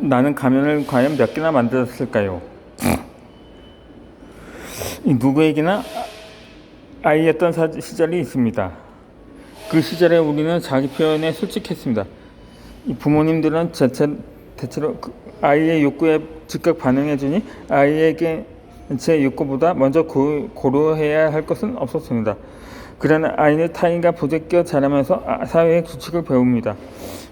나는 가면을 과연 몇 개나 만들었을까요? 누구에게나 아이였던 시절이 있습니다. 그 시절에 우리는 자기 표현에 솔직했습니다. 부모님들은 대체로 아이의 욕구에 즉각 반응해주니 아이에게 제 욕구보다 먼저 고려해야 할 것은 없었습니다. 그러나 아이는 타인과 부대껴 자라면서 사회의 규칙을 배웁니다.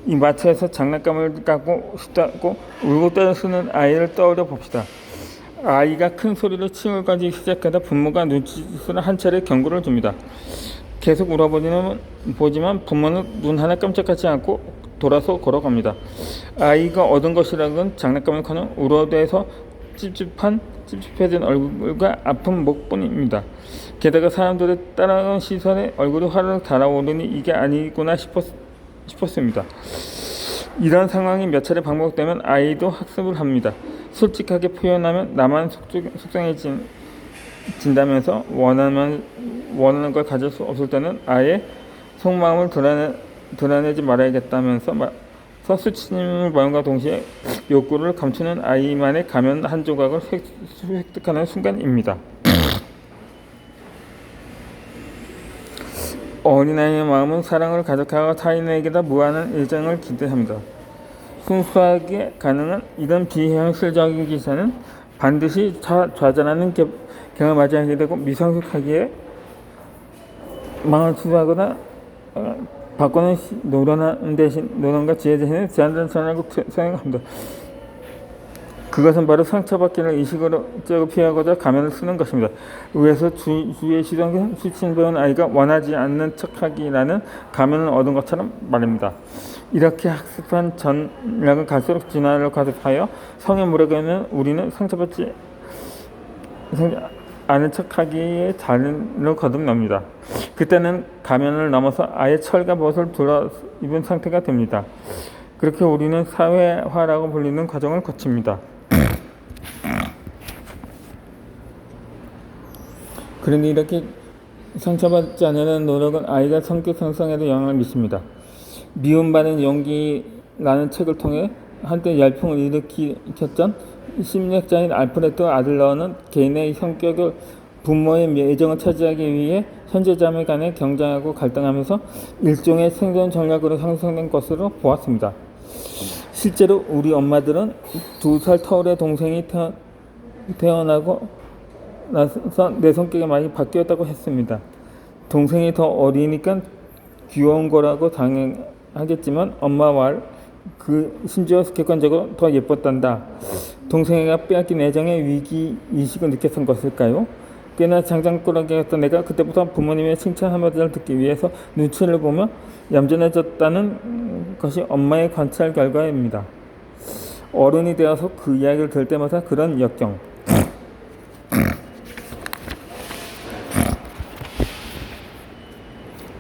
이 마트에서 장난감을 갖고 싶다고 울고 떠쓰는 아이를 떠올려 봅시다. 아이가 큰 소리로 침을 가지기 시작하다 부모가 눈짓으로 한 차례 경고를 줍니다. 계속 울어보지만 부모는 눈 하나 깜짝하지 않고 돌아서 걸어갑니다. 아이가 얻은 것이라곤 장난감을커녕 울어대서 찝찝해진 얼굴과 아픈 목뿐입니다. 게다가 사람들의 따라가는 시선에 얼굴이 화르륵 달아오르니 이게 아니구나 싶었습니다. 이런 상황이 몇 차례 반복되면 아이도 학습을 합니다. 솔직하게 표현하면 나만 속상해진다면서 원하는 걸 가질 수 없을 때는 아예 속마음을 드러내지 말아야겠다면서 수치심을 마음과 동시에 욕구를 감추는 아이만의 가면 한 조각을 획득하는 순간입니다. 어린아이의 마음은 사랑을 가득하고 타인에게다 무한한 애정을 기대합니다. 순수하게 가능한 이런 비현실적인 기사는 반드시 좌절하는 경을 맞이하게 되고 미성숙하기에 마음을 투자하거나 바꾸는 노련과 지혜 대신에 제한전선이라고 생각합니다. 그것은 바로 상처받기를 의식으로 피하고자 가면을 쓰는 것입니다. 위에서 주위의 시선과 수치심 배운 아이가 원하지 않는 척하기라는 가면을 얻은 것처럼 말입니다. 이렇게 학습한 전략은 갈수록 진화를 가득하여 성에 무르게는 우리는 상처받지 않은 척하기에 자리를 거듭납니다. 그때는 가면을 넘어서 아예 철과 벗을 입은 상태가 됩니다. 그렇게 우리는 사회화라고 불리는 과정을 거칩니다. 그런데 이렇게 상처받지 않으려는 노력은 아이가 성격 형성에도 영향을 미칩니다. 미움받는 용기라는 책을 통해 한때 열풍을 일으켰던 심리학자인 알프레드 아들러는 개인의 성격을 부모의 애정을 차지하기 위해 형제자매 간에 경쟁하고 갈등하면서 일종의 생존 전략으로 형성된 것으로 보았습니다. 실제로 우리 엄마들은 2살 터울의 동생이 태어나고 나서 내 성격이 많이 바뀌었다고 했습니다. 동생이 더 어리니까 귀여운 거라고 당연하겠지만 엄마 말 심지어 객관적으로 더 예뻤단다. 동생이가 빼앗긴 애정의 위기의식을 느꼈던 것일까요? 꽤나 장장꾸러기였던 내가 그때부터 부모님의 칭찬 한마디를 듣기 위해서 눈치를 보며 얌전해졌다는 것이 엄마의 관찰 결과입니다. 어른이 되어서 그 이야기를 들을 때마다 그런 역경.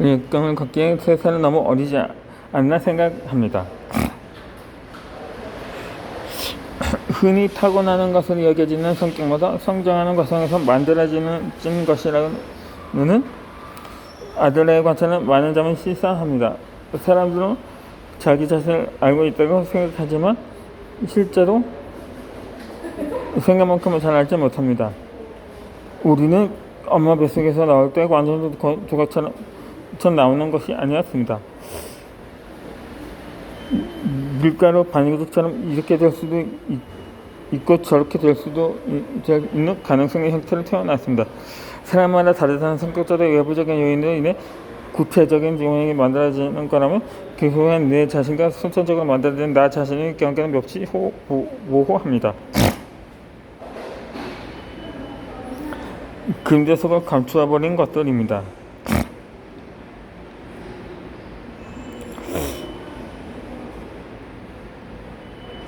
역경을 걷기에 3살은 너무 어리지 않나 생각합니다. 흔히 타고나는 것으로 여겨지는 성격마다 성장하는 과정에서 만들어지는 것이라는 아들의 관찰은 많은 점을 시사합니다. 사람들은 자기 자신을 알고 있다고 생각하지만 실제로 생각만큼은 잘 알지 못합니다. 우리는 엄마 뱃속에서 나올 때 완전 조각처럼 나오는 것이 아니었습니다. 밀가루 반죽처럼 이렇게 될 수도 있고 저렇게 될 수도 있는 가능성의 형태를 태어났습니다. 사람마다 다르다는 성격적인 외부적인 요인으로 인해 구체적인 모양이 만들어지는 거라면 그 후에 내 자신과 선천적으로 만들어진 나 자신의 경계는 몹시 모호합니다. 그림자 속을 감추어버린 것들입니다.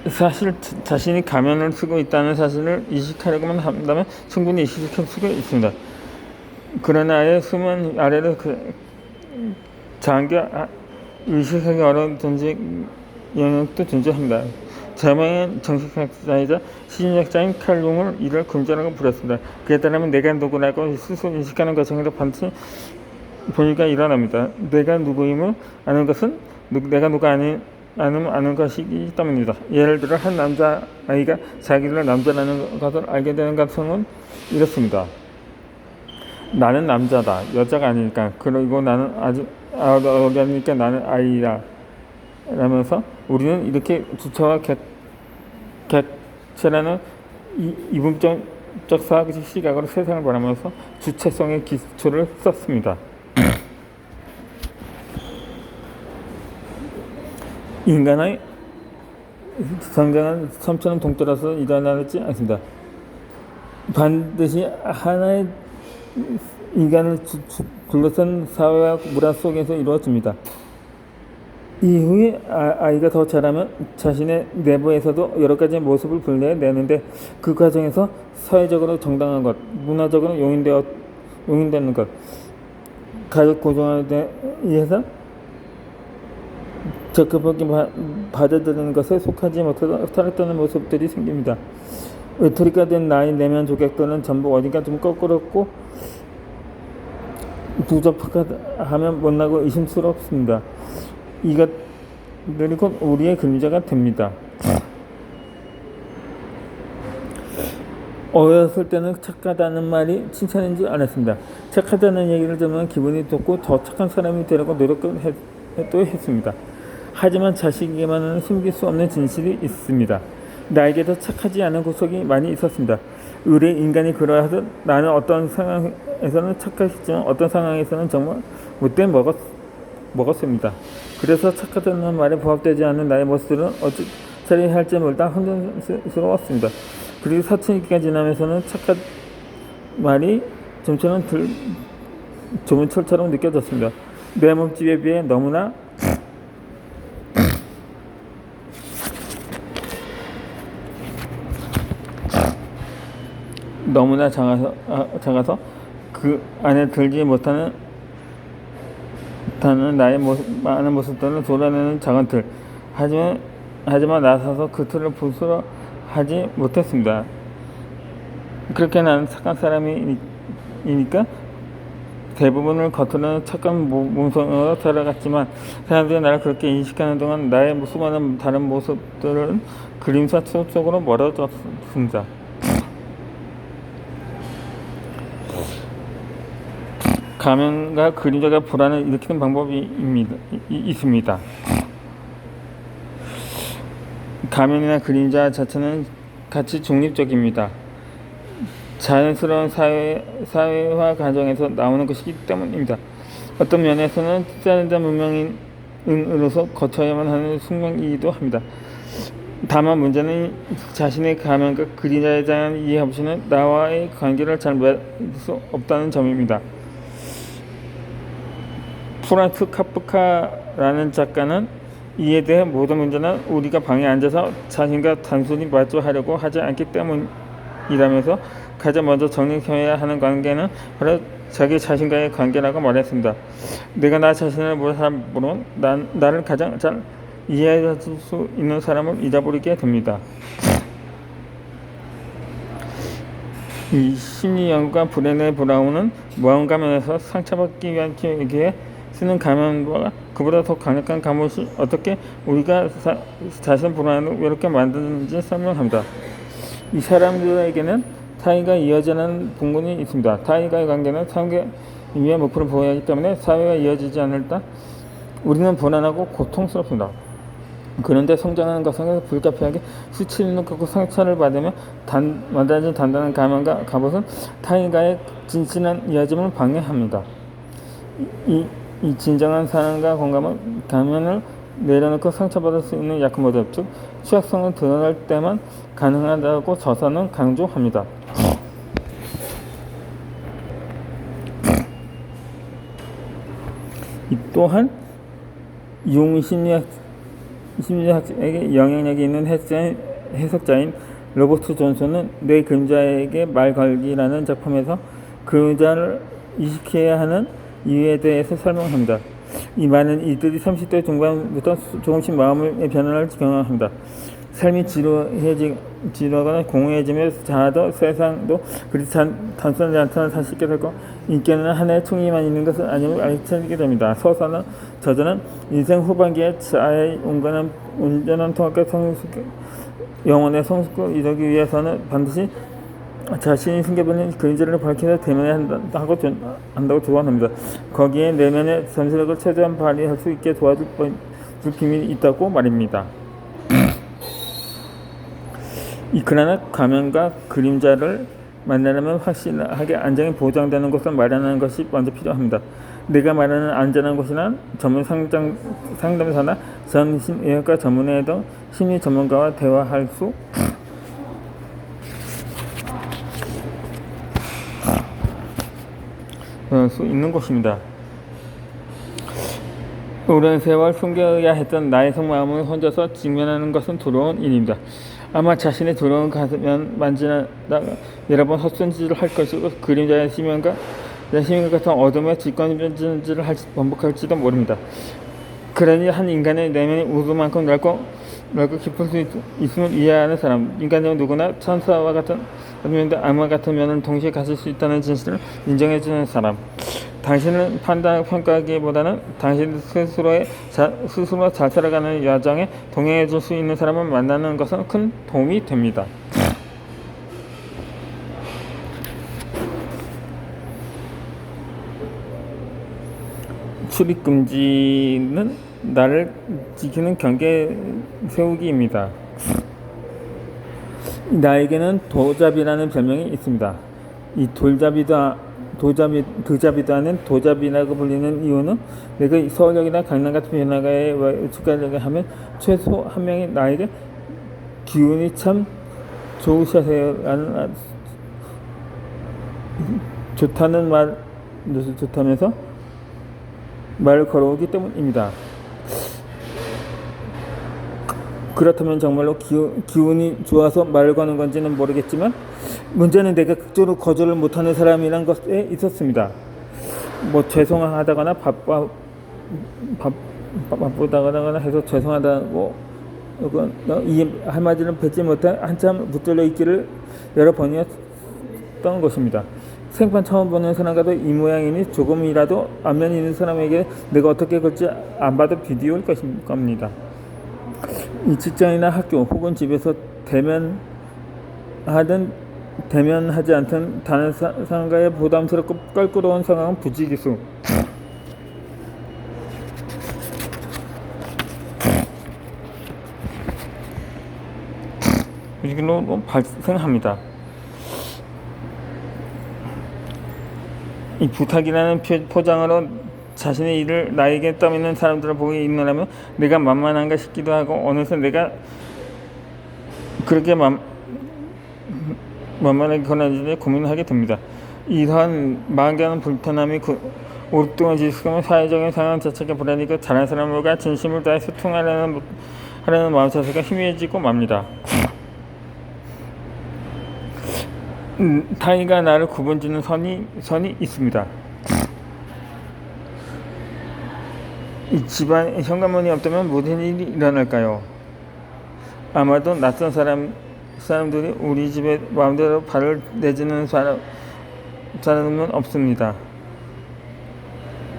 사실 자신이 가면을 쓰고 있다는 사실을 인식하려고만 한다면 충분히 인식시킬 수가 있습니다. 그러나 아예 수면 아래로 장겨 의식하기 어려운 영역도 존재합니다. 저명한 정신학자이자 심리학자인 칼 융을 이를 금전하고 부렸습니다. 그에 따르면 내가 누구라고 스스로 인식하는 과정에서 반드시 변이가 일어납니다. 내가 누구임을 아는 것은 내가 누가 아닌 않으면 아는 것이기 때문이다. 예를 들어 한 남자아이가 자기를 남자라는 것을 알게 되는 가능성은 이렇습니다. 나는 남자다. 여자가 아니니까. 그리고 나는 아직 어리니까 나는 아이라. 라면서 우리는 이렇게 주체와 객체라는 이분적 사학적 시각으로 세상을 바라면서 주체성의 기초를 썼습니다. 인간의 성장은 섬처럼 동떨어서 일어나지 않습니다. 반드시 하나의 인간을 둘러싼 사회와 문화 속에서 이루어집니다. 이후에 아이가 더 자라면 자신의 내부에서도 여러 가지 모습을 불러내는데 그 과정에서 사회적으로 정당한 것, 문화적으로 용인되는 것, 가족 구조에 의해서 적극적인 받아들이는 것에 속하지 못해서 타락되는 모습들이 생깁니다. 외톨이가 된 나의 내면 조각들은 전부 어딘가 좀 거꾸럽고 부족하면 못나고 의심스럽습니다. 이것들이 곧 우리의 그림자가 됩니다. 어렸을 때는 착하다는 말이 칭찬인지 알았습니다. 착하다는 얘기를 들으면 기분이 좋고 더 착한 사람이 되려고 노력을 했습니다. 하지만 자식에게만은 숨길 수 없는 진실이 있습니다. 나에게도 착하지 않은 구석이 많이 있었습니다. 의뢰 인간이 그러하듯 나는 어떤 상황에서는 착했지만 어떤 상황에서는 정말 못돼 먹었습니다. 그래서 착하다는 말에 부합되지 않는 나의 모습들은 어찌 처리해야 할지 몰라 혼란스러웠습니다. 그리고 사춘기가 지나면서는 착한 말이 좀처럼 좁은 철처럼 느껴졌습니다. 내 몸집에 비해 너무나 작아서 그 안에 들지 못하는 나의 많은 모습들을 도려내는 작은 틀. 하지만 나서서 그 틀을 부수려 하지 못했습니다. 그렇게 나는 착한 사람이니까 대부분을 겉으로는 착한 몸성으로 살아갔지만 사람들이 나를 그렇게 인식하는 동안 나의 수많은 다른 모습들은 그림자 속으로 멀어졌습니다. 가면과 그림자가 불안을 일으키는 방법이 있습니다. 가면이나 그림자 자체는 같이 중립적입니다. 자연스러운 사회화 과정에서 나오는 것이기 때문입니다. 어떤 면에서는 특별한 문명인으로서 거쳐야만 하는 숙명이기도 합니다. 다만 문제는 자신의 가면과 그림자에 대한 이해 없이는 나와의 관계를 잘 맺을 수 없다는 점입니다. 프란츠 카프카라는 작가는 이에 대해 모든 문제는 우리가 방에 앉아서 자신과 단순히 마주하려고 하지 않기 때문이라면서 가장 먼저 정립해야 하는 관계는 바로 자기 자신과의 관계라고 말했습니다. 내가 나 자신을 모르는 사람으로 나를 가장 잘 이해할 수 있는 사람을 잊어버리게 됩니다. 이 심리연구가 브레네 브라운은 모험가면에서 상처받기 위해 쓰는 가면과 그보다 더 강력한 감옷이 어떻게 우리가 자신을 불안하고 외롭게 만드는지 설명합니다. 이 사람들에게는 타인과 이어지는 분군이 있습니다. 타인과의 관계는 상계 의미의 목표를 보여야 하기 때문에 사회가 이어지지 않을 때 우리는 불안하고 고통스럽습니다. 그런데 성장하는 과정에서 불가피하게 수치를 겪고 상처를 받으며 만들어진 단단한 가면과 갑옷은 타인과의 진실한 이어짐을 방해합니다. 이 진정한 사랑과 공감은 가면을 내려놓고 상처받을 수 있는 약한 모습, 즉 취약성을 드러낼 때만 가능하다고 저서는 강조합니다. 또한 융 심리학에게 영향력이 있는 해석자인 로버트 존슨은 내 그림자에게 말 걸기라는 작품에서 그림자를 이식해야 하는 이유에 대해서 설명합니다. 이 많은 이들이 30대 중반부터 조금씩 마음의 변화를 경험합니다. 삶이 지루하거나 공허해지며 자아도 세상도 그리 단순하지 않다는 사실을 깨닫고 인격은 하나의 총이만 있는 것은 아님을 알게 됩니다. 서사는 저자는 인생 후반기에 자아의 온전한 통합과 영혼의 성숙을 이루기 위해서는 반드시 자신이 숨겨버린 그림자를 밝혀서 한다고 조언합니다. 거기에 내면의 전술력을 최대한 발휘할 수 있게 도와줄 비밀이 있다고 말입니다. 그러나 가면과 그림자를 만나려면 확실하게 안정이 보장되는 곳을 마련하는 것이 먼저 필요합니다. 내가 말하는 안전한 곳이나 전문 상담사나 정신의학과 전문의 등 심리 전문가와 대화할 수 있는 곳입니다. 오랜 세월 숨겨야 했던 나의 속마음을 혼자서 직면하는 것은 두려운 일입니다. 아마 자신의 두려운 가슴을 만지다가 여러 번 헛손질을 할 것이고 그림자의 심연과 같은 어둠의 직관전지를 반복할지도 모릅니다. 그러니 한 인간의 내면이 우주만큼 넓고 깊을 수 있음을 이해하는 사람, 인간은 누구나 천사와 같은 면도 악마 같은 면을 동시에 가질 수 있다는 진실을 인정해주는 사람, 당신을 평가하기보다는 당신 스스로 잘 살아가는 여정에 동행해줄 수 있는 사람을 만나는 것은 큰 도움이 됩니다. 출입금지는 나를 지키는 경계 세우기입니다. 나에게는 도잡이라는 별명이 있습니다. 이 드잡이다는 도잡이라고 불리는 이유는 내가 서울역이나 강남 같은 변화가에 외출가려고 하면 최소 한 명이 나에게 기운이 참 좋으셔서요 라는 좋다면서 말을 걸어오기 때문입니다. 그렇다면 정말로 기운이 좋아서 말을 거는 건지는 모르겠지만 문제는 내가 극적으로 거절을 못하는 사람이란 것에 있었습니다. 죄송하다거나 바쁘다거나 해서 죄송하다고 이 한마디를 뱉지 못해 한참 붙들려 있기를 여러 번이었던 것입니다. 생판 처음 보는 사람과도 이 모양이니 조금이라도 안면이 있는 사람에게 내가 어떻게 걸지 안 봐도 비디오일 겁니다. 이 직장이나 학교 혹은 집에서 대면하지 않던 다른 사람과의 부담스럽고 껄끄러운 상황은 부지기수. 부지기로 발생합니다. 이 부탁이라는 포장으로 자신의 일을 나에게 떠미는 사람들을 보기 있느라면 내가 만만한가 싶기도 하고 어느새 내가 그렇게 만만하게 권하는지 고민하게 됩니다. 이러한 만개하는 불편함이 오랫동안 지속하면 사회적인 상황 자체가 불안이고 다른 사람들과 진심을 다해 소통하려는 마음 자세가 희미해지고 맙니다. 타인과 나를 구분짓는 선이 있습니다. 이 집안 현관문이 없다면 무슨 일이 일어날까요? 아마도 낯선 사람들이 우리 집에 마음대로 발을 내지는 사람은 없습니다.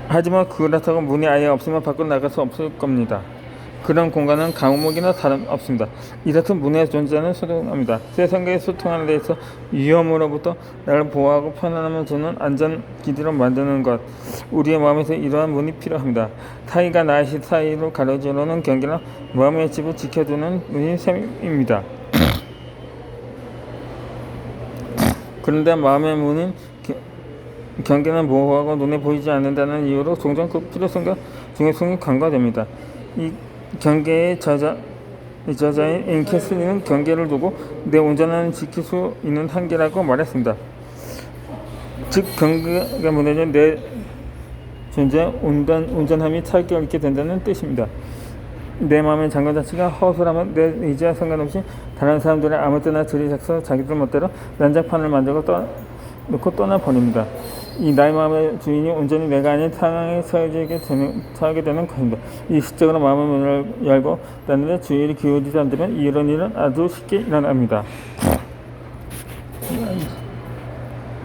하지만 그렇다고 문이 아예 없으면 밖으로 나갈 수 없을 겁니다. 그런 공간은 감옥이나 다름없습니다. 이렇듯 문의 존재는 소중합니다. 세상과의 소통하는 데서 위험으로부터 나를 보호하고 편안함을 주는 안전 기지로 만드는 것. 우리의 마음에서 이러한 문이 필요합니다. 타인과 나의 사이로 가로지르는 경계는 마음의 집을 지켜주는 문인 셈입니다. 그런데 마음의 문인 경계는 모호하고 눈에 보이지 않는다는 이유로 종종 그 필요성과 중요성이 간과됩니다. 이 경계의 저자인 앵캐슬리는 경계를 두고 내 온전함을 지킬 수 있는 한계라고 말했습니다. 즉 경계가 무너지면 내 존재의 온전함이 차이가 있게 된다는 뜻입니다. 내 마음의 장관 자체가 허술하면 내 의지와 상관없이 다른 사람들의 아무 때나 들이닥쳐 자기들 멋대로 난장판을 만들고 떠나버립니다. 이 나의 마음의 주인이 온전히 내가 아닌 상황에 처하게 되는 것입니다. 이 시적으로 마음의 문을 열고 딴 데 주의를 기울이지 않으면 이런 일은 아주 쉽게 일어납니다.